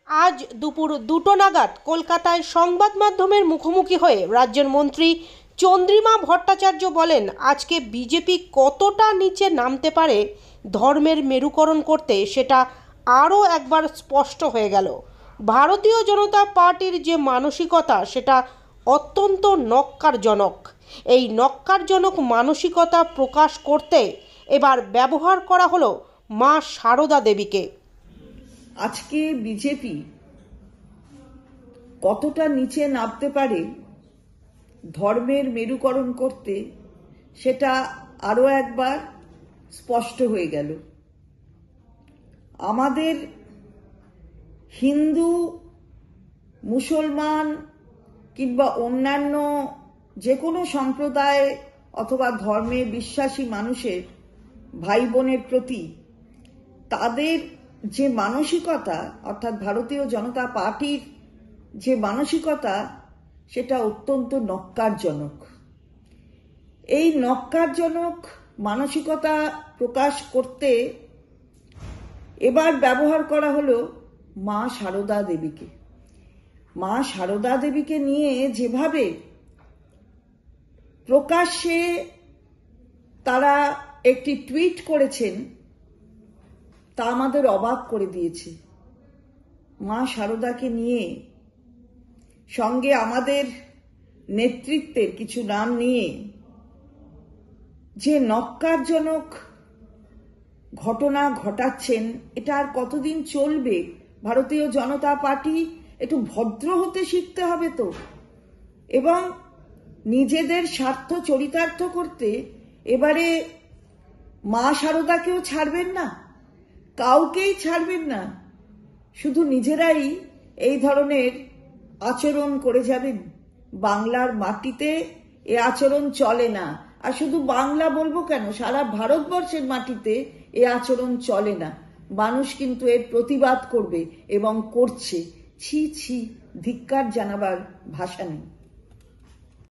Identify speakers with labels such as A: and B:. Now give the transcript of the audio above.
A: আজ দুপুর 2টো নাগাদ কলকাতায় সংবাদ মাধ্যমের মুখোমুখি হয়ে রাজ্যের মন্ত্রী চন্দ্রিমা ভট্টাচার্য বলেন, আজকে বিজেপি কতটা নিচে নামতে পারে ধর্মের মেরুকরণ করতে সেটা আরও একবার স্পষ্ট হয়ে গেল। ভারতীয় জনতা পার্টির যে মানসিকতা সেটা অত্যন্ত ন্যক্কারজনক। এই ন্যক্কারজনক মানসিকতা প্রকাশ করতে এবার ব্যবহার করা হলো মা সারদা দেবীকে।
B: আজকে বিজেপি কতটা নিচে নামতে পারে ধর্মের মেরুকরণ করতে সেটা আরো একবার স্পষ্ট হয়ে গেল। আমাদের হিন্দু, মুসলমান কিংবা অন্যান্য যে কোনো সম্প্রদায় অথবা ধর্মে বিশ্বাসী মানুষের ভাই বোনের প্রতি তাদের যে মানসিকতা, অর্থাৎ ভারতীয় জনতা পার্টির যে মানসিকতা, সেটা অত্যন্ত ন্যক্কারজনক। এই ন্যক্কারজনক মানসিকতা প্রকাশ করতে এবার ব্যবহার করা হলো মা সারদা দেবীকে। মা সারদা দেবীকে নিয়ে যেভাবে প্রকাশ্যে তারা একটি টুইট করেছেন তা আমাদের অবাক করে দিয়েছে। মা সারদাকে নিয়ে সঙ্গে আমাদের নেতৃত্বের কিছু নাম নিয়ে যে ন্যক্কারজনক ঘটনা ঘটাচ্ছেন, এটা আর কতদিন চলবে? ভারতীয় জনতা পার্টি একটু ভদ্র হতে শিখতে হবে তো, এবং নিজেদের স্বার্থ চরিতার্থ করতে এবারে মা সারদাকেও ছাড়বেন না, কাউকেই ছাড়বেন না। শুধু নিজেরাই এই ধরনের আচরণ করে যাবেন। বাংলার মাটিতে এ আচরণ চলে না। আর শুধু বাংলা বলবো কেন, সারা ভারতবর্ষের মাটিতে এ আচরণ চলে না। মানুষ কিন্তু এর প্রতিবাদ করবে এবং করছে। ছি ছি, ধিক্কার জানাবার ভাষা নেই।